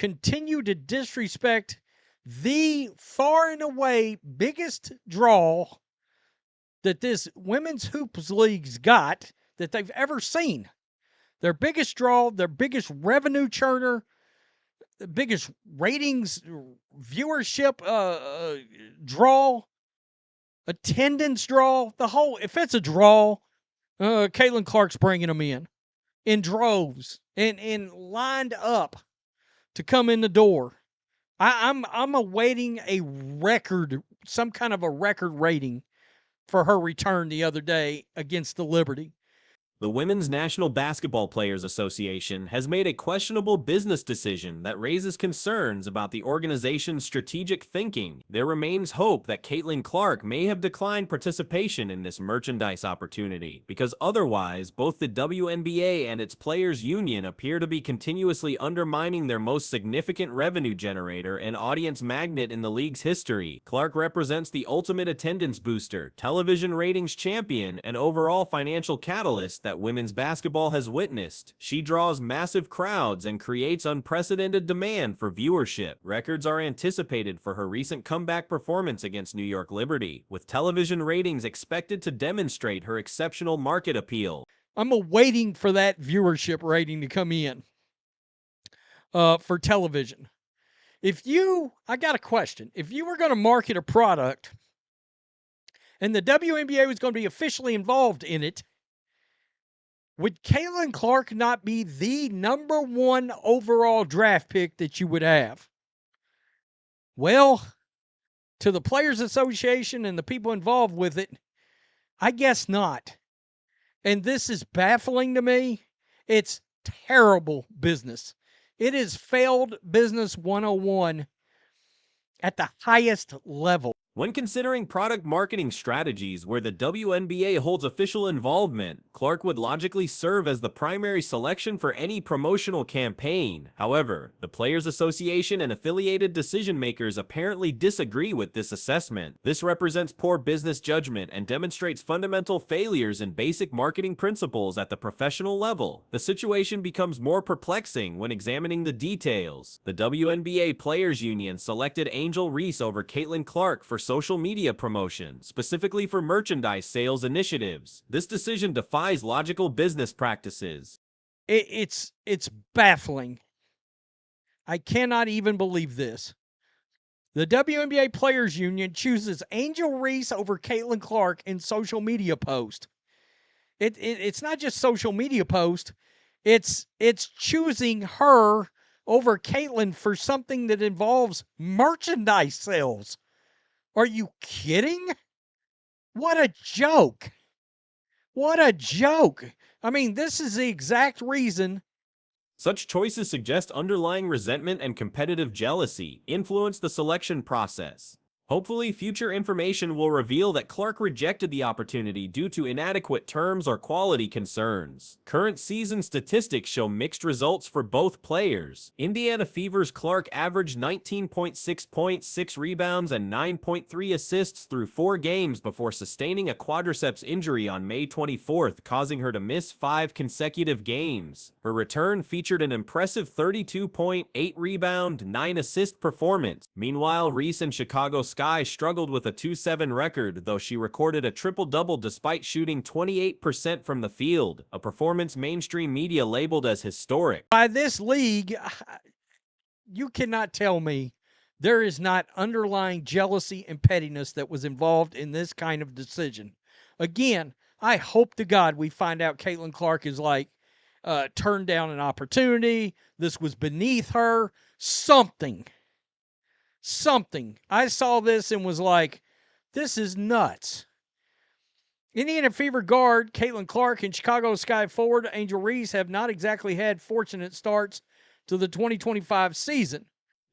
continue to disrespect the far and away biggest draw that this women's hoops league's got that they've ever seen. Their biggest draw, their biggest revenue churner, the biggest ratings, viewership draw, attendance draw, the whole, if it's a draw, Caitlin Clark's bringing them in droves and lined up to come in the door. I'm awaiting a record, some kind of a record rating for her return the other day against the Liberty. The Women's National Basketball Players Association has made a questionable business decision that raises concerns about the organization's strategic thinking. There remains hope that Caitlin Clark may have declined participation in this merchandise opportunity, because otherwise, both the WNBA and its players' union appear to be continuously undermining their most significant revenue generator and audience magnet in the league's history. Clark represents the ultimate attendance booster, television ratings champion, and overall financial catalyst that women's basketball has witnessed. She draws massive crowds and creates unprecedented demand for viewership. Records are anticipated for her recent comeback performance against New York Liberty, with television ratings expected to demonstrate her exceptional market appeal. I'm awaiting for that viewership rating to come in for television. I got a question. If you were going to market a product and the WNBA was going to be officially involved in it, would Caitlin Clark not be the #1 overall draft pick that you would have? Well, to the Players Association and the people involved with it, I guess not. And this is baffling to me. It's terrible business. It is failed business 101 at the highest level. When considering product marketing strategies where the WNBA holds official involvement, Clark would logically serve as the primary selection for any promotional campaign. However, the Players Association and affiliated decision-makers apparently disagree with this assessment. This represents poor business judgment and demonstrates fundamental failures in basic marketing principles at the professional level. The situation becomes more perplexing when examining the details. The WNBA Players Union selected Angel Reese over Caitlin Clark for social media promotion, specifically for merchandise sales initiatives. This decision defies logical business practices. It's baffling. I cannot even believe this. The WNBA Players Union chooses Angel Reese over Caitlin Clark in social media post. It's not just social media post. It's choosing her over Caitlin for something that involves merchandise sales. Are you kidding? What a joke. What a joke. I mean, this is the exact reason. Such choices suggest underlying resentment and competitive jealousy influence the selection process. Hopefully, future information will reveal that Clark rejected the opportunity due to inadequate terms or quality concerns. Current season statistics show mixed results for both players. Indiana Fever's Clark averaged 19.6 points, 6 rebounds, and 9.3 assists through 4 games before sustaining a quadriceps injury on May 24th, causing her to miss 5 consecutive games. Her return featured an impressive 32-point, 8-rebound, 9-assist performance. Meanwhile, Reese and Chicago Sky struggled with a 2-7 record, though she recorded a triple-double despite shooting 28% from the field, a performance mainstream media labeled as historic. By this league, you cannot tell me there is not underlying jealousy and pettiness that was involved in this kind of decision. Again, I hope to God we find out Caitlin Clark is turned down an opportunity. This was beneath her. Something. I saw this and was like, this is nuts. Indiana Fever guard Caitlin Clark and Chicago Sky forward Angel Reese have not exactly had fortunate starts to the 2025 season.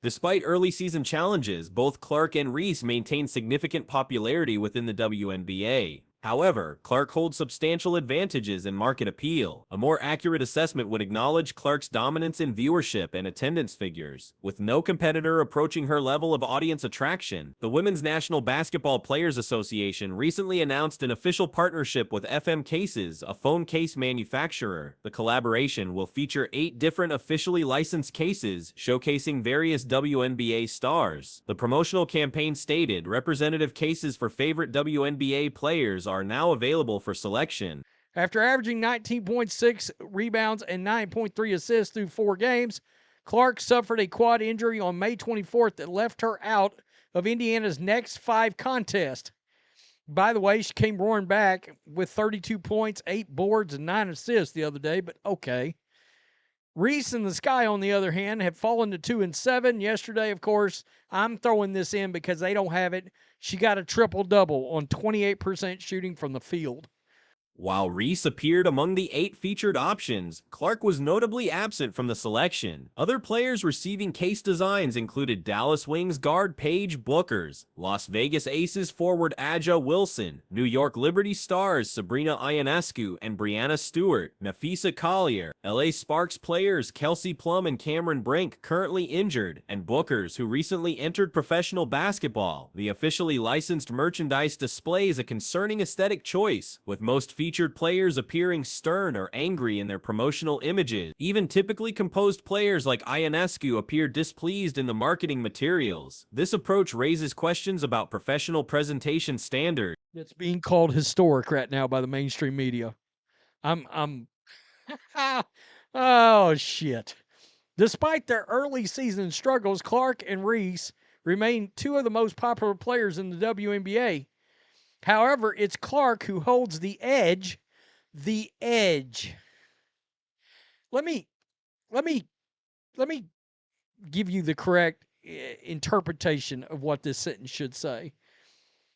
Despite early season challenges, both Clark and Reese maintained significant popularity within the WNBA. However, Clark holds substantial advantages in market appeal. A more accurate assessment would acknowledge Clark's dominance in viewership and attendance figures, with no competitor approaching her level of audience attraction. The Women's National Basketball Players Association recently announced an official partnership with FM Cases, a phone case manufacturer. The collaboration will feature 8 different officially licensed cases showcasing various WNBA stars. The promotional campaign stated, "Representative cases for favorite WNBA players are now available for selection." After averaging 19.6 rebounds and 9.3 assists through 4 games, Clark suffered a quad injury on May 24th that left her out of Indiana's next 5 contests. By the way, she came roaring back with 32 points, 8 boards, and 9 assists the other day, but okay. Reese and the Sky, on the other hand, have fallen to 2-7. Yesterday, of course, I'm throwing this in because they don't have it. She got a triple-double on 28% shooting from the field. While Reese appeared among the 8 featured options, Clark was notably absent from the selection. Other players receiving case designs included Dallas Wings guard Paige Bueckers, Las Vegas Aces forward Aja Wilson, New York Liberty Stars Sabrina Ionescu and Brianna Stewart, Nafisa Collier, LA Sparks players Kelsey Plum and Cameron Brink currently injured, and Bueckers, who recently entered professional basketball. The officially licensed merchandise displays a concerning aesthetic choice, with most featured players appearing stern or angry in their promotional images. Even typically composed players like Ionescu appear displeased in the marketing materials. This approach raises questions about professional presentation standards. It's being called historic right now by the mainstream media. Oh, shit. Despite their early season struggles, Clark and Reese remain 2 of the most popular players in the WNBA. However, it's Clark who holds the edge. The edge. Let me give you the correct interpretation of what this sentence should say.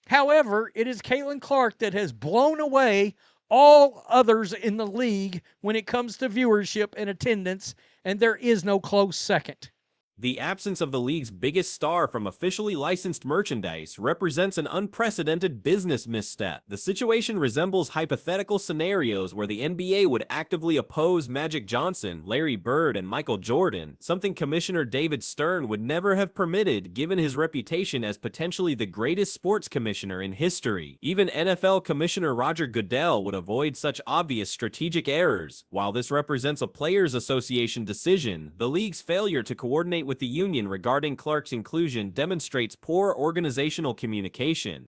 However, it is Caitlin Clark that has blown away all others in the league when it comes to viewership and attendance, and there is no close second. The absence of the league's biggest star from officially licensed merchandise represents an unprecedented business misstep. The situation resembles hypothetical scenarios where the NBA would actively oppose Magic Johnson, Larry Bird, and Michael Jordan, something Commissioner David Stern would never have permitted given his reputation as potentially the greatest sports commissioner in history. Even NFL Commissioner Roger Goodell would avoid such obvious strategic errors. While this represents a Players Association decision, the league's failure to coordinate with the union regarding Clark's inclusion demonstrates poor organizational communication.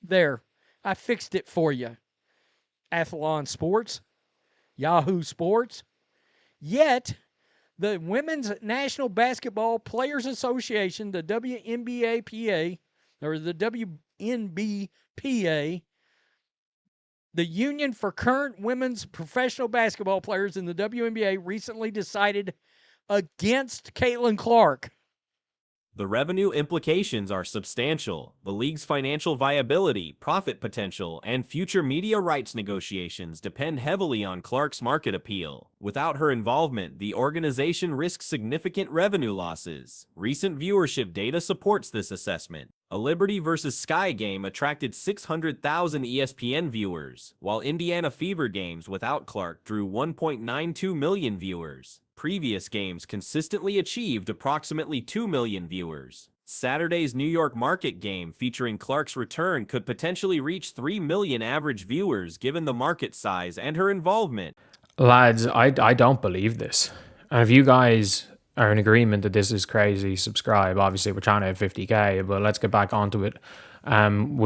There, I fixed it for you. Athlon Sports, Yahoo Sports. Yet, the Women's National Basketball Players Association, the WNBA, or the WNBPA, the Union for Current Women's Professional Basketball Players in the WNBA, recently decided against Caitlin Clark. The revenue implications are substantial. The league's financial viability, profit potential, and future media rights negotiations depend heavily on Clark's market appeal. Without her involvement, the organization risks significant revenue losses. Recent viewership data supports this assessment. A Liberty vs. Sky game attracted 600,000 ESPN viewers, while Indiana Fever games without Clark drew 1.92 million viewers. Previous games consistently achieved approximately 2 million viewers. Saturday's New York market game featuring Clark's return could potentially reach 3 million average viewers given the market size and her involvement. Lads, I don't believe this. And if you guys are in agreement that this is crazy, subscribe. Obviously, we're trying to hit 50k, but let's get back onto it. I'm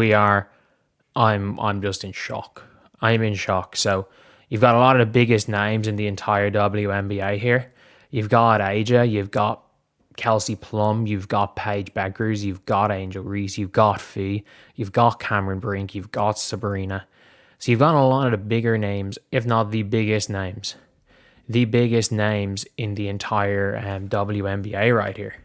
just in shock. I'm in shock. So you've got a lot of the biggest names in the entire WNBA here. You've got Aja, you've got Kelsey Plum, you've got Paige Bueckers, you've got Angel Reese, you've got Fee, you've got Cameron Brink, you've got Sabrina. So you've got a lot of the bigger names, if not the biggest names. The biggest names in the entire WNBA right here.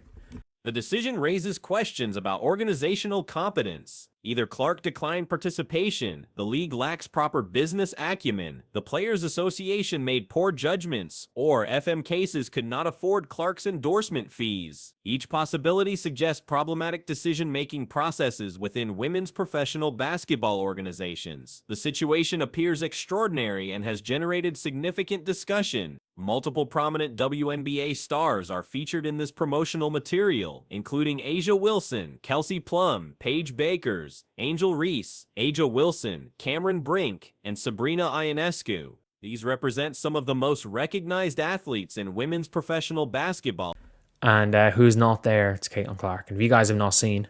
The decision raises questions about organizational competence. Either Clark declined participation, the league lacks proper business acumen, the Players Association made poor judgments, or FM cases could not afford Clark's endorsement fees. Each possibility suggests problematic decision-making processes within women's professional basketball organizations. The situation appears extraordinary and has generated significant discussion. Multiple prominent WNBA stars are featured in this promotional material, including A'ja Wilson, Kelsey Plum, Paige Bakers, Angel Reese, A'ja Wilson, Cameron Brink, and Sabrina Ionescu. These represent some of the most recognized athletes in women's professional basketball. And who's not there? It's Caitlin Clark. And if you guys have not seen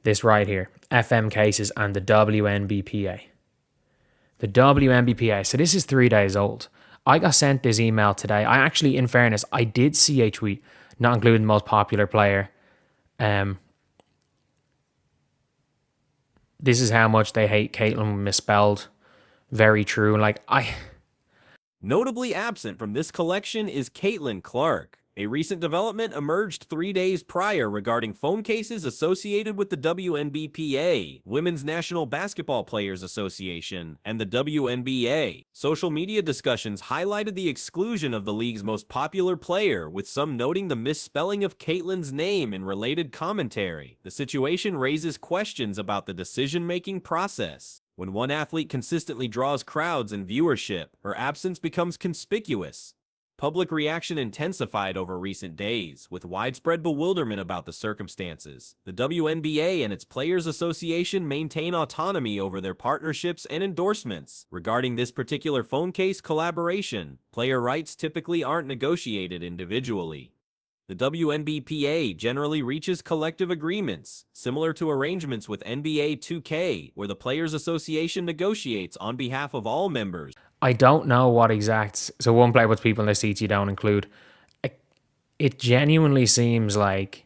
this right here, FM cases and the WNBPA. The WNBPA. So this is 3 days old. I got sent this email today. I actually, in fairness, I did see a tweet, not including the most popular player. This is how much they hate Caitlin misspelled. Very true. Notably absent from this collection is Caitlin Clark. A recent development emerged 3 days prior regarding phone cases associated with the WNBPA, Women's National Basketball Players Association, and the WNBA. Social media discussions highlighted the exclusion of the league's most popular player, with some noting the misspelling of Caitlin's name in related commentary. The situation raises questions about the decision-making process. When one athlete consistently draws crowds and viewership, her absence becomes conspicuous. Public reaction intensified over recent days, with widespread bewilderment about the circumstances. The WNBA and its Players Association maintain autonomy over their partnerships and endorsements. Regarding this particular phone case collaboration, player rights typically aren't negotiated individually. The WNBPA generally reaches collective agreements, similar to arrangements with NBA 2K, where the Players Association negotiates on behalf of all members. I don't know what exact... So one player puts people in their seats you don't include. It genuinely seems like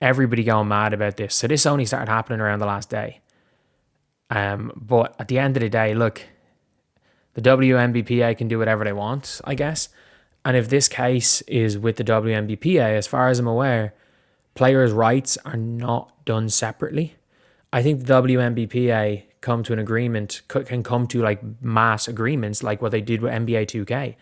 everybody going mad about this. So this only started happening around the last day. But at the end of the day, look, the WNBPA can do whatever they want, I guess. And if this case is with the WNBPA, as far as I'm aware, players' rights are not done separately. I think the WNBPA can come to mass agreements like what they did with NBA 2K.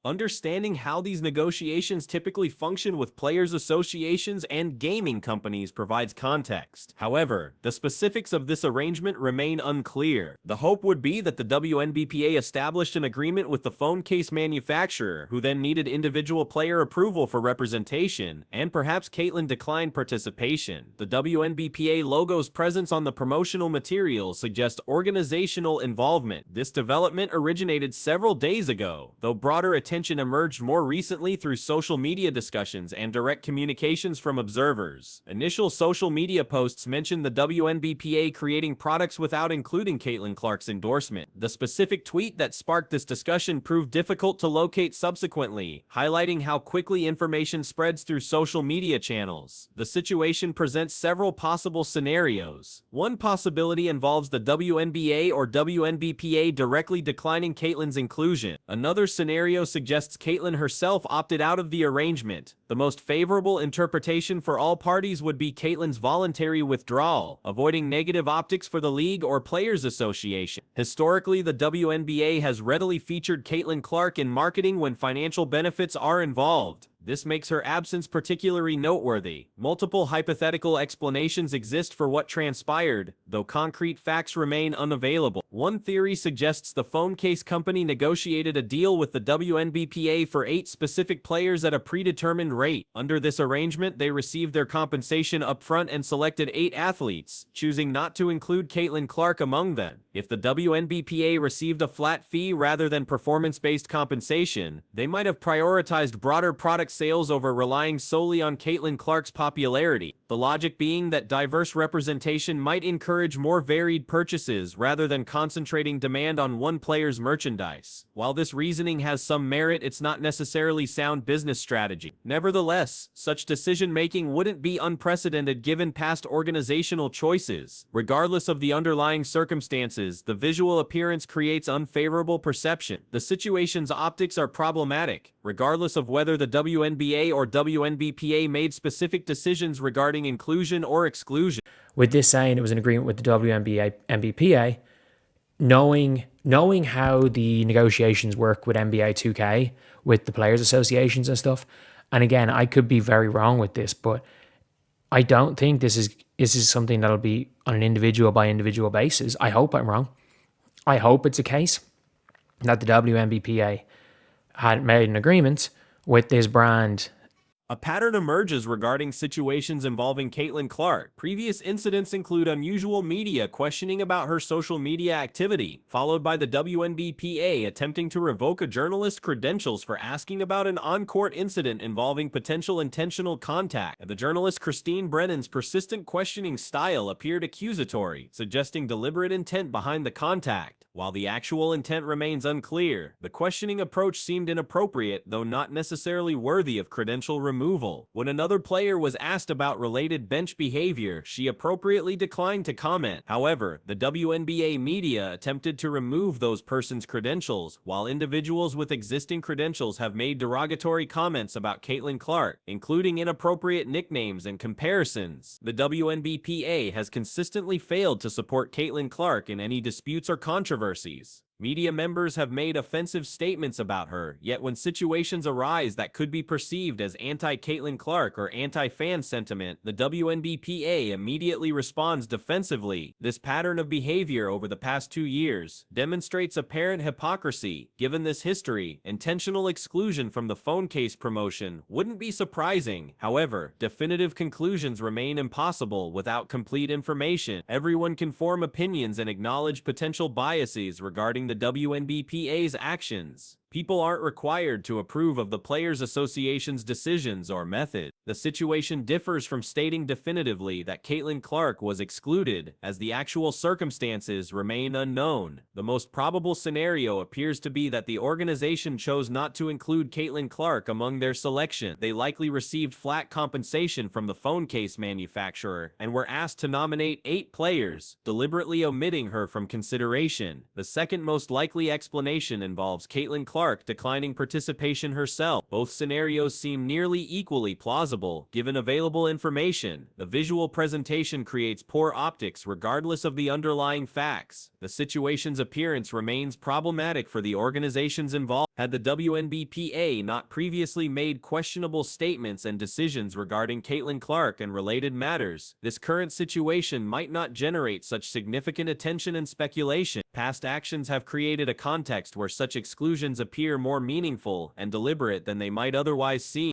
Understanding how these negotiations typically function with players' associations and gaming companies provides context. However, the specifics of this arrangement remain unclear. The hope would be that the WNBPA established an agreement with the phone case manufacturer, who then needed individual player approval for representation, and perhaps Caitlin declined participation. The WNBPA logo's presence on the promotional materials suggests organizational involvement. This development originated several days ago, though broader attention emerged more recently through social media discussions and direct communications from observers. Initial social media posts mentioned the WNBPA creating products without including Caitlin Clark's endorsement. The specific tweet that sparked this discussion proved difficult to locate subsequently, highlighting how quickly information spreads through social media channels. The situation presents several possible scenarios. One possibility involves the WNBA or WNBPA directly declining Caitlin's inclusion. Another scenario suggests Caitlin herself opted out of the arrangement. The most favorable interpretation for all parties would be Caitlin's voluntary withdrawal, avoiding negative optics for the league or players' association. Historically, the WNBA has readily featured Caitlin Clark in marketing when financial benefits are involved. This makes her absence particularly noteworthy. Multiple hypothetical explanations exist for what transpired, though concrete facts remain unavailable. One theory suggests the phone case company negotiated a deal with the WNBPA for 8 specific players at a predetermined rate. Under this arrangement, they received their compensation upfront and selected 8 athletes, choosing not to include Caitlin Clark among them. If the WNBPA received a flat fee rather than performance-based compensation, they might have prioritized broader product sales over relying solely on Caitlin Clark's popularity. The logic being that diverse representation might encourage more varied purchases rather than concentrating demand on one player's merchandise. While this reasoning has some merit, it's not necessarily sound business strategy. Nevertheless, such decision-making wouldn't be unprecedented given past organizational choices. Regardless of the underlying circumstances, circumstances, the visual appearance creates unfavorable perception. The situation's optics are problematic, regardless of whether the WNBA or WNBPA made specific decisions regarding inclusion or exclusion. With this saying it was an agreement with the WNBA and BPA, knowing how the negotiations work with NBA 2K, with the players associations and stuff, and again, I could be very wrong with this, but I don't think this is something that'll be on an individual by individual basis. I hope I'm wrong. I hope it's a case that the WNBPA had made an agreement with this brand. A pattern emerges regarding situations involving Caitlin Clark. Previous incidents include unusual media questioning about her social media activity, followed by the WNBPA attempting to revoke a journalist's credentials for asking about an on-court incident involving potential intentional contact. The journalist Christine Brennan's persistent questioning style appeared accusatory, suggesting deliberate intent behind the contact. While the actual intent remains unclear, the questioning approach seemed inappropriate, though not necessarily worthy of credential removal. When another player was asked about related bench behavior, she appropriately declined to comment. However, the WNBA media attempted to remove those persons' credentials, while individuals with existing credentials have made derogatory comments about Caitlin Clark, including inappropriate nicknames and comparisons. The WNBPA has consistently failed to support Caitlin Clark in any disputes or controversies. Media members have made offensive statements about her, yet when situations arise that could be perceived as anti-Caitlin Clark or anti-fan sentiment, the WNBPA immediately responds defensively. This pattern of behavior over the past 2 years demonstrates apparent hypocrisy. Given this history, intentional exclusion from the phone case promotion wouldn't be surprising. However, definitive conclusions remain impossible without complete information. Everyone can form opinions and acknowledge potential biases regarding the WNBPA's actions. People aren't required to approve of the Players Association's decisions or method. The situation differs from stating definitively that Caitlin Clark was excluded, as the actual circumstances remain unknown. The most probable scenario appears to be that the organization chose not to include Caitlin Clark among their selection. They likely received flat compensation from the phone case manufacturer and were asked to nominate 8 players, deliberately omitting her from consideration. The second most likely explanation involves Caitlin Clark declining participation herself. Both scenarios seem nearly equally plausible, given available information. The visual presentation creates poor optics regardless of the underlying facts. The situation's appearance remains problematic for the organizations involved. Had the WNBPA not previously made questionable statements and decisions regarding Caitlin Clark and related matters, this current situation might not generate such significant attention and speculation. Past actions have created a context where such exclusions appear more meaningful and deliberate than they might otherwise seem.